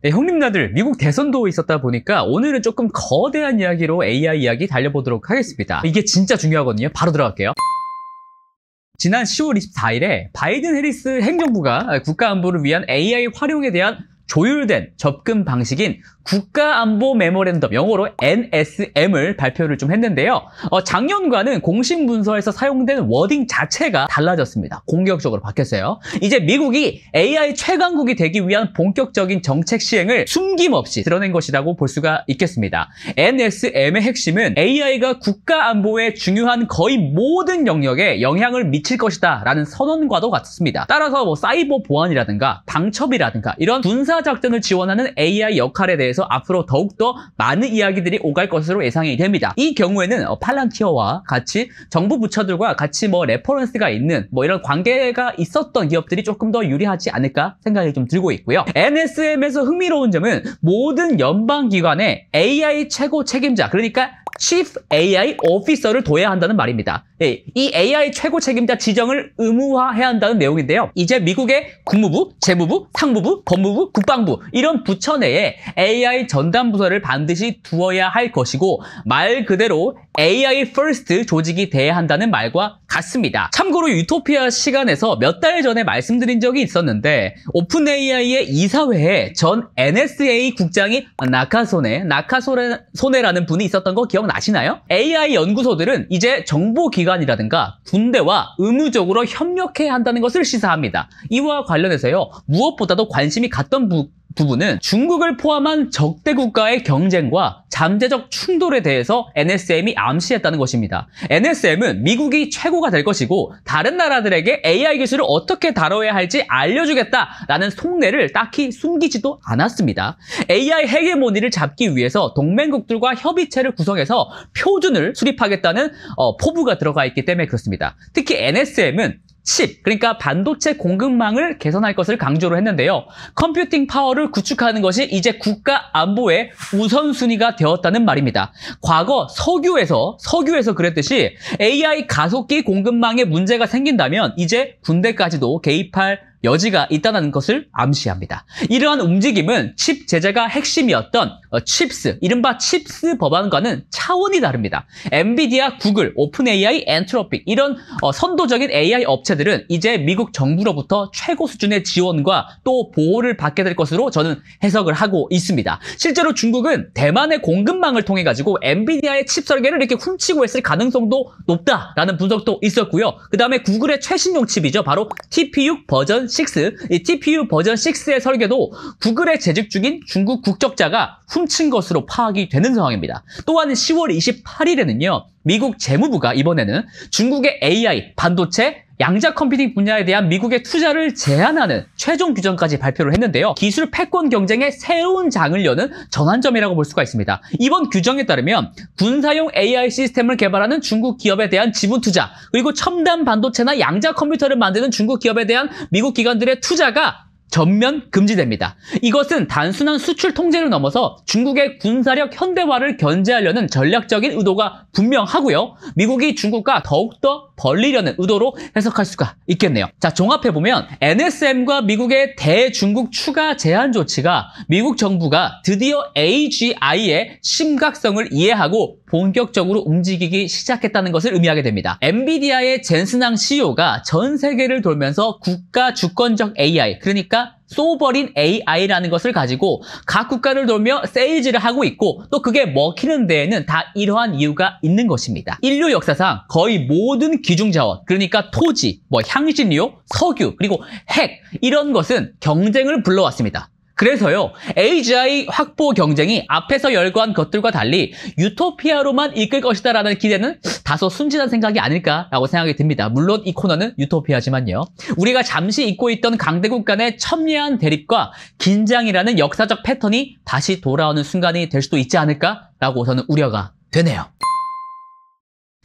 네, 형님나들 미국 대선도 있었다 보니까 오늘은 조금 거대한 이야기로 AI 이야기 달려보도록 하겠습니다. 이게 진짜 중요하거든요. 바로 들어갈게요. 지난 10월 24일에 바이든 해리스 행정부가 국가안보를 위한 AI 활용에 대한 조율된 접근 방식인 국가안보 메모랜덤, 영어로 NSM을 발표를 좀 했는데요. 작년과는 공식 문서에서 사용된 워딩 자체가 달라졌습니다. 공격적으로 바뀌었어요. 이제 미국이 AI 최강국이 되기 위한 본격적인 정책 시행을 숨김없이 드러낸 것이라고 볼 수가 있겠습니다. NSM의 핵심은 AI가 국가안보에 중요한 거의 모든 영역에 영향을 미칠 것이다 라는 선언과도 같습니다. 따라서 사이버 보안이라든가 방첩이라든가 이런 군사 작전을 지원하는 AI 역할에 대해서 앞으로 더욱더 많은 이야기들이 오갈 것으로 예상이 됩니다. 이 경우에는 팔란티어와 같이 정부 부처들과 같이 레퍼런스가 있는 이런 관계가 있었던 기업들이 조금 더 유리하지 않을까 생각이 좀 들고 있고요. NSM에서 흥미로운 점은 모든 연방기관에 AI 최고 책임자, 그러니까 Chief AI Officer를 둬야 한다는 말입니다. 이 AI 최고 책임자 지정을 의무화해야 한다는 내용인데요. 이제 미국의 국무부, 재무부, 상무부, 법무부, 국방부 이런 부처 내에 AI 전담 부서를 반드시 두어야 할 것이고 말 그대로 AI First 조직이 돼야 한다는 말과 같습니다. 참고로 유토피아 시간에서 몇 달 전에 말씀드린 적이 있었는데 오픈AI의 이사회에 전 NSA 국장이 나카소네라는 분이 있었던 거 기억나시나요? AI 연구소들은 이제 정보기관이라든가 군대와 의무적으로 협력해야 한다는 것을 시사합니다. 이와 관련해서요, 무엇보다도 관심이 갔던 부분은 중국을 포함한 적대 국가의 경쟁과 잠재적 충돌에 대해서 NSM이 암시했다는 것입니다. NSM은 미국이 최고가 될 것이고 다른 나라들에게 AI 기술을 어떻게 다뤄야 할지 알려주겠다라는 속내를 딱히 숨기지도 않았습니다. AI 헤게모니를 잡기 위해서 동맹국들과 협의체를 구성해서 표준을 수립하겠다는 포부가 들어가 있기 때문에 그렇습니다. 특히 NSM은 칩, 그러니까 반도체 공급망을 개선할 것을 강조를 했는데요. 컴퓨팅 파워를 구축하는 것이 이제 국가 안보의 우선순위가 되었다는 말입니다. 과거 석유에서 그랬듯이 AI 가속기 공급망에 문제가 생긴다면 이제 군대까지도 개입할 여지가 있다는 것을 암시합니다. 이러한 움직임은 칩 제재가 핵심이었던 칩스, 이른바 칩스 법안과는 차원이 다릅니다. 엔비디아, 구글, 오픈AI, 엔트로픽 이런 선도적인 AI 업체들은 이제 미국 정부로부터 최고 수준의 지원과 또 보호를 받게 될 것으로 저는 해석을 하고 있습니다. 실제로 중국은 대만의 공급망을 통해 가지고 엔비디아의 칩 설계를 이렇게 훔치고 있을 가능성도 높다라는 분석도 있었고요. 그 다음에 구글의 최신용 칩이죠. 바로 TPU 버전 6, 이 TPU 버전 6의 설계도 구글에 재직 중인 중국 국적자가 훔친 것으로 파악이 되는 상황입니다. 또한 10월 28일에는요. 미국 재무부가 이번에는 중국의 AI, 반도체, 양자 컴퓨팅 분야에 대한 미국의 투자를 제한하는 최종 규정까지 발표를 했는데요. 기술 패권 경쟁의 새로운 장을 여는 전환점이라고 볼 수가 있습니다. 이번 규정에 따르면 군사용 AI 시스템을 개발하는 중국 기업에 대한 지분 투자, 그리고 첨단 반도체나 양자 컴퓨터를 만드는 중국 기업에 대한 미국 기관들의 투자가 전면 금지됩니다. 이것은 단순한 수출 통제를 넘어서 중국의 군사력 현대화를 견제하려는 전략적인 의도가 분명하고요. 미국이 중국과 더욱더 벌리려는 의도로 해석할 수가 있겠네요. 자, 종합해보면 NSM과 미국의 대중국 추가 제한 조치가 미국 정부가 드디어 AGI의 심각성을 이해하고 본격적으로 움직이기 시작했다는 것을 의미하게 됩니다. 엔비디아의 젠슨항 CEO가 전 세계를 돌면서 국가 주권적 AI, 그러니까 소버린 AI라는 것을 가지고 각 국가를 돌며 세일즈를 하고 있고 또 그게 먹히는 데에는 다 이러한 이유가 있는 것입니다. 인류 역사상 거의 모든 기중자원, 그러니까 토지, 향신료, 석유, 그리고 핵 이런 것은 경쟁을 불러왔습니다. 그래서요, AGI 확보 경쟁이 앞에서 열거한 것들과 달리 유토피아로만 이끌 것이다라는 기대는 다소 순진한 생각이 아닐까라고 생각이 듭니다. 물론 이 코너는 유토피아지만요. 우리가 잠시 잊고 있던 강대국 간의 첨예한 대립과 긴장이라는 역사적 패턴이 다시 돌아오는 순간이 될 수도 있지 않을까라고 저는 우려가 되네요.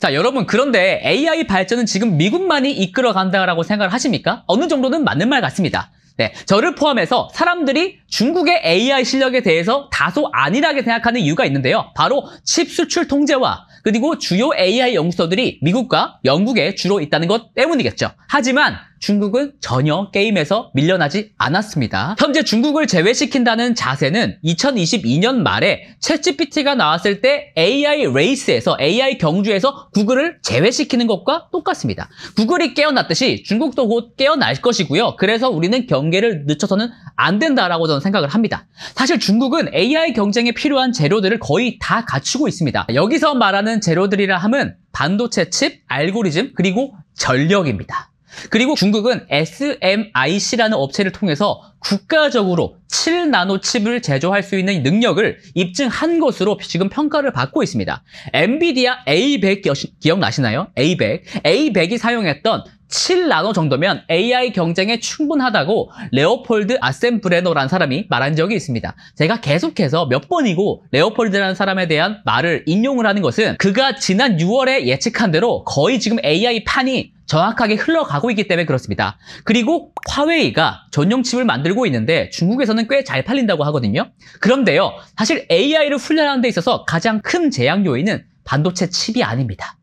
자, 여러분, 그런데 AI 발전은 지금 미국만이 이끌어간다라고 생각을 하십니까? 어느 정도는 맞는 말 같습니다. 네, 저를 포함해서 사람들이 중국의 AI 실력에 대해서 다소 안일하게 생각하는 이유가 있는데요. 바로 칩 수출 통제와 그리고 주요 AI 연구소들이 미국과 영국에 주로 있다는 것 때문이겠죠. 하지만 중국은 전혀 게임에서 밀려나지 않았습니다. 현재 중국을 제외시킨다는 자세는 2022년 말에 챗GPT가 나왔을 때 AI 레이스에서 AI 경주에서 구글을 제외시키는 것과 똑같습니다. 구글이 깨어났듯이 중국도 곧 깨어날 것이고요. 그래서 우리는 경계를 늦춰서는 안 된다라고 저는 생각을 합니다. 사실 중국은 AI 경쟁에 필요한 재료들을 거의 다 갖추고 있습니다. 여기서 말하는 재료들이라 함은 반도체 칩, 알고리즘, 그리고 전력입니다. 그리고 중국은 SMIC라는 업체를 통해서 국가적으로 7나노 칩을 제조할 수 있는 능력을 입증한 것으로 지금 평가를 받고 있습니다. 엔비디아 A100 기억나시나요? A100이 사용했던 7나노 정도면 AI 경쟁에 충분하다고 레오폴드 아셈브레노라는 사람이 말한 적이 있습니다. 제가 계속해서 몇 번이고 레오폴드라는 사람에 대한 말을 인용을 하는 것은 그가 지난 6월에 예측한 대로 거의 지금 AI 판이 정확하게 흘러가고 있기 때문에 그렇습니다. 그리고 화웨이가 전용 칩을 만들고 있는데 중국에서는 꽤 잘 팔린다고 하거든요. 그런데요, 사실 AI를 훈련하는 데 있어서 가장 큰 제약 요인은 반도체 칩이 아닙니다.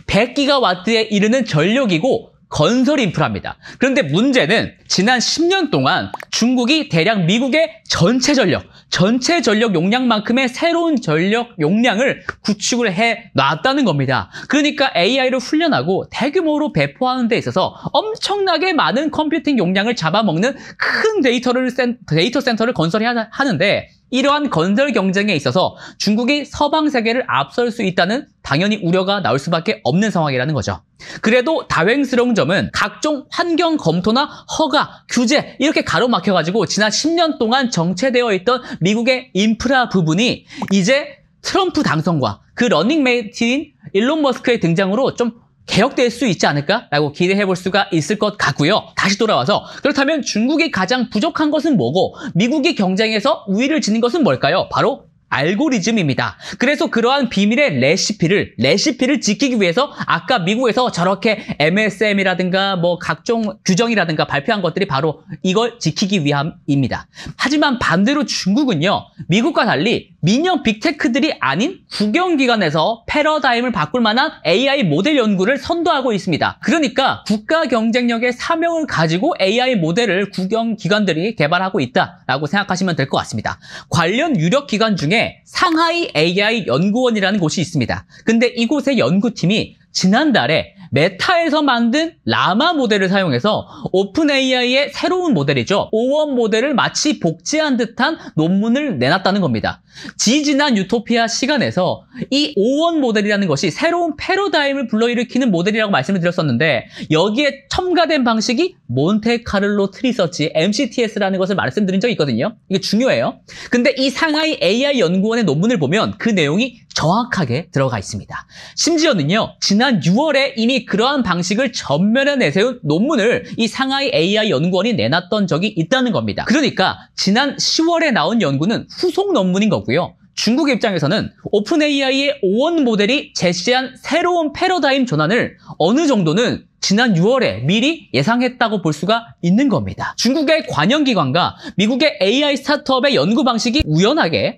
100기가와트에 이르는 전력이고 건설 인프라입니다. 그런데 문제는 지난 10년 동안 중국이 대략 미국의 전체 전력 용량만큼의 새로운 전력 용량을 구축을 해 놨다는 겁니다. 그러니까 AI를 훈련하고 대규모로 배포하는 데 있어서 엄청나게 많은 컴퓨팅 용량을 잡아먹는 큰 데이터 센터를 건설해야 하는데, 이러한 건설 경쟁에 있어서 중국이 서방 세계를 앞설 수 있다는 당연히 우려가 나올 수밖에 없는 상황이라는 거죠. 그래도 다행스러운 점은 각종 환경 검토나 허가, 규제 이렇게 가로막혀가지고 지난 10년 동안 정체되어 있던 미국의 인프라 부분이 이제 트럼프 당선과 그 러닝메이트인 일론 머스크의 등장으로 좀 개혁될 수 있지 않을까라고 기대해 볼 수가 있을 것 같고요. 다시 돌아와서 그렇다면 중국이 가장 부족한 것은 뭐고 미국이 경쟁에서 우위를 지닌 것은 뭘까요? 바로 알고리즘입니다. 그래서 그러한 비밀의 레시피를 지키기 위해서 아까 미국에서 저렇게 MSM이라든가 뭐 각종 규정이라든가 발표한 것들이 바로 이걸 지키기 위함입니다. 하지만 반대로 중국은요, 미국과 달리 민영 빅테크들이 아닌 국영기관에서 패러다임을 바꿀 만한 AI 모델 연구를 선도하고 있습니다. 그러니까 국가 경쟁력의 사명을 가지고 AI 모델을 국영기관들이 개발하고 있다라고 생각하시면 될 것 같습니다. 관련 유력 기관 중에 상하이 AI 연구원이라는 곳이 있습니다. 근데 이곳의 연구팀이 지난달에 메타에서 만든 라마 모델을 사용해서 오픈 AI의 새로운 모델이죠. O1 모델을 마치 복제한 듯한 논문을 내놨다는 겁니다. 지지난 유토피아 시간에서 이 O1 모델이라는 것이 새로운 패러다임을 불러일으키는 모델이라고 말씀을 드렸었는데, 여기에 첨가된 방식이 몬테카를로 트리서치, MCTS라는 것을 말씀드린 적이 있거든요. 이게 중요해요. 근데 이 상하이 AI 연구원의 논문을 보면 그 내용이 정확하게 들어가 있습니다. 심지어는요, 지난 6월에 이미 그러한 방식을 전면에 내세운 논문을 이 상하이 AI 연구원이 내놨던 적이 있다는 겁니다. 그러니까 지난 10월에 나온 연구는 후속 논문인 거고요. 중국 입장에서는 오픈 AI의 O1 모델이 제시한 새로운 패러다임 전환을 어느 정도는 지난 6월에 미리 예상했다고 볼 수가 있는 겁니다. 중국의 관영기관과 미국의 AI 스타트업의 연구 방식이 우연하게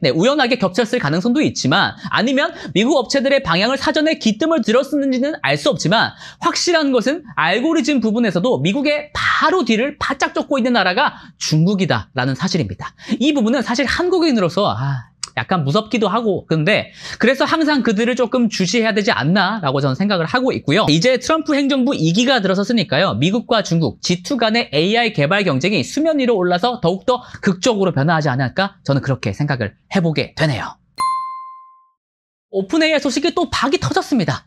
겹쳤을 가능성도 있지만, 아니면 미국 업체들의 방향을 사전에 기뜸을 들었는지는 알 수 없지만, 확실한 것은 알고리즘 부분에서도 미국의 바로 뒤를 바짝 쫓고 있는 나라가 중국이다라는 사실입니다. 이 부분은 사실 한국인으로서 약간 무섭기도 하고, 근데 그래서 항상 그들을 조금 주시해야 되지 않나라고 저는 생각을 하고 있고요. 이제 트럼프 행정부 2기가 들어섰으니까요, 미국과 중국 G2 간의 AI 개발 경쟁이 수면 위로 올라서 더욱더 극적으로 변화하지 않을까, 저는 그렇게 생각을 해보게 되네요. 오픈 AI 소식이 또 박이 터졌습니다.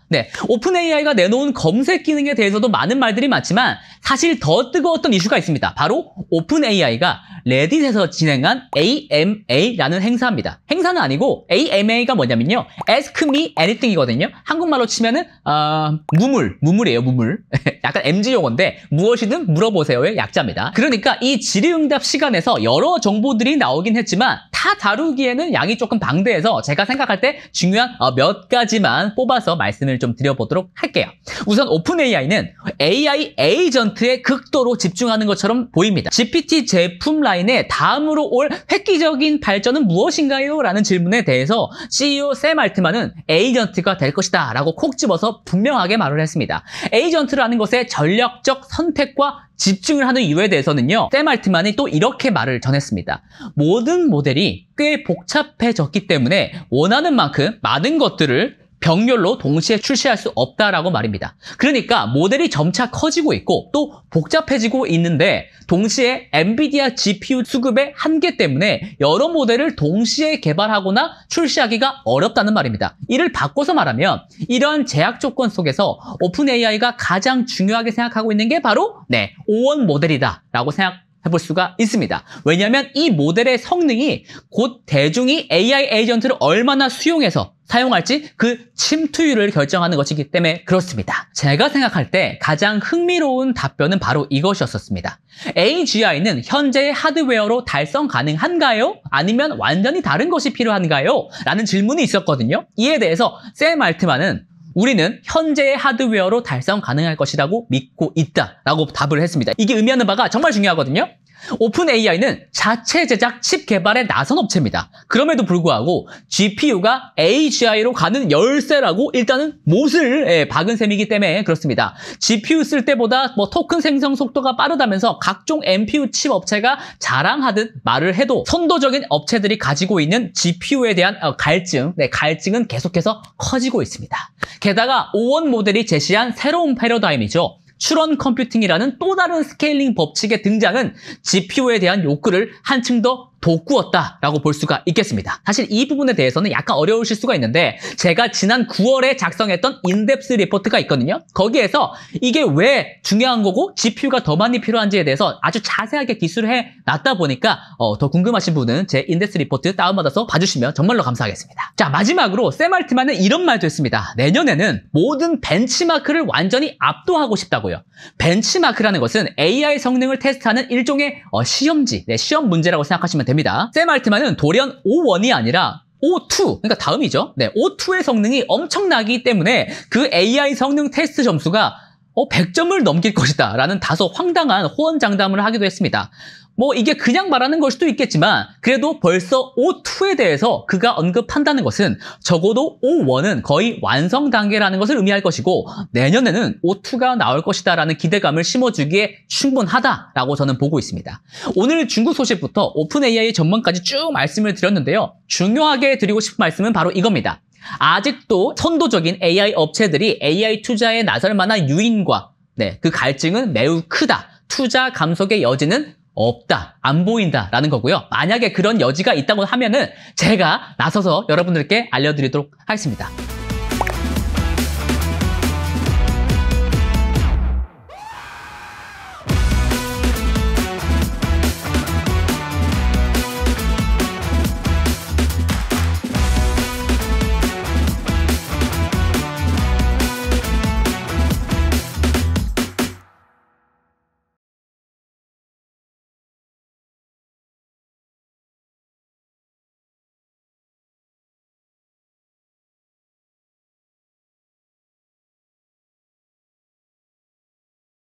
오픈 AI가 내놓은 검색 기능에 대해서도 많은 말들이 많지만 사실 더 뜨거웠던 이슈가 있습니다. 바로 오픈 AI가 레딧에서 진행한 AMA라는 행사입니다. 행사는 아니고 AMA가 뭐냐면요, Ask Me Anything이거든요. 한국말로 치면은 무물이에요, 무물. 약간 MG 용어인데 무엇이든 물어보세요의 약자입니다. 그러니까 이 질의응답 시간에서 여러 정보들이 나오긴 했지만 다 다루기에는 양이 조금 방대해서 제가 생각할 때 중요한 몇 가지만 뽑아서 말씀을 좀 드려보도록 할게요. 우선 오픈 AI는 AI 에이전트에 극도로 집중하는 것처럼 보입니다. GPT 제품 라인에 다음으로 올 획기적인 발전은 무엇인가요? 라는 질문에 대해서 CEO 샘 알트만은 에이전트가 될 것이다 라고 콕 집어서 분명하게 말을 했습니다. 에이전트라는 것에 전략적 선택과 집중을 하는 이유에 대해서는요, 샘 알트만이 또 이렇게 말을 전했습니다. 모든 모델이 꽤 복잡해졌기 때문에 원하는 만큼 많은 것들을 병렬로 동시에 출시할 수 없다라고 말입니다. 그러니까 모델이 점차 커지고 있고 또 복잡해지고 있는데 동시에 엔비디아 GPU 수급의 한계 때문에 여러 모델을 동시에 개발하거나 출시하기가 어렵다는 말입니다. 이를 바꿔서 말하면 이러한 제약 조건 속에서 오픈 AI가 가장 중요하게 생각하고 있는 게 바로 5원 모델이다 라고 해볼 수가 있습니다. 왜냐하면 이 모델의 성능이 곧 대중이 AI 에이전트를 얼마나 수용해서 사용할지 그 침투율을 결정하는 것이기 때문에 그렇습니다. 제가 생각할 때 가장 흥미로운 답변은 바로 이것이었습니다. AGI는 현재의 하드웨어로 달성 가능한가요? 아니면 완전히 다른 것이 필요한가요? 라는 질문이 있었거든요. 이에 대해서 샘 알트만은 우리는 현재의 하드웨어로 달성 가능할 것이라고 믿고 있다라고 답을 했습니다. 이게 의미하는 바가 정말 중요하거든요. 오픈 AI는 자체 제작 칩 개발에 나선 업체입니다. 그럼에도 불구하고 GPU가 AGI로 가는 열쇠라고 일단은 못을 박은 셈이기 때문에 그렇습니다. GPU 쓸 때보다 토큰 생성 속도가 빠르다면서 각종 NPU 칩 업체가 자랑하듯 말을 해도 선도적인 업체들이 가지고 있는 GPU에 대한 갈증은 계속해서 커지고 있습니다. 게다가 5원 모델이 제시한 새로운 패러다임이죠. 추론 컴퓨팅이라는 또 다른 스케일링 법칙의 등장은 GPU에 대한 욕구를 한층 더 돋구었다라고 볼 수가 있겠습니다. 사실 이 부분에 대해서는 약간 어려우실 수가 있는데 제가 지난 9월에 작성했던 인덱스 리포트가 있거든요. 거기에서 이게 왜 중요한 거고 GPU가 더 많이 필요한지에 대해서 아주 자세하게 기술을 해놨다 보니까 더 궁금하신 분은 제 인덱스 리포트 다운받아서 봐주시면 정말로 감사하겠습니다. 자, 마지막으로 샘 알트만은 이런 말도 했습니다. 내년에는 모든 벤치마크를 완전히 압도하고 싶다고요. 벤치마크라는 것은 AI 성능을 테스트하는 일종의 시험지, 시험 문제라고 생각하시면 됩니다. 샘 알트만은 돌연 O1이 아니라 O2, 그러니까 다음이죠. O2의 성능이 엄청나기 때문에 그 AI 성능 테스트 점수가 100점을 넘길 것이다 라는 다소 황당한 호언장담을 하기도 했습니다. 이게 그냥 말하는 걸 수도 있겠지만 그래도 벌써 O2에 대해서 그가 언급한다는 것은 적어도 O1은 거의 완성 단계라는 것을 의미할 것이고 내년에는 O2가 나올 것이다 라는 기대감을 심어주기에 충분하다라고 저는 보고 있습니다. 오늘 중국 소식부터 오픈 AI 전망까지 쭉 말씀을 드렸는데요. 중요하게 드리고 싶은 말씀은 바로 이겁니다. 아직도 선도적인 AI 업체들이 AI 투자에 나설 만한 유인과 그 갈증은 매우 크다. 투자 감속의 여지는 없다, 안 보인다라는 거고요. 만약에 그런 여지가 있다고 하면은 제가 나서서 여러분들께 알려드리도록 하겠습니다.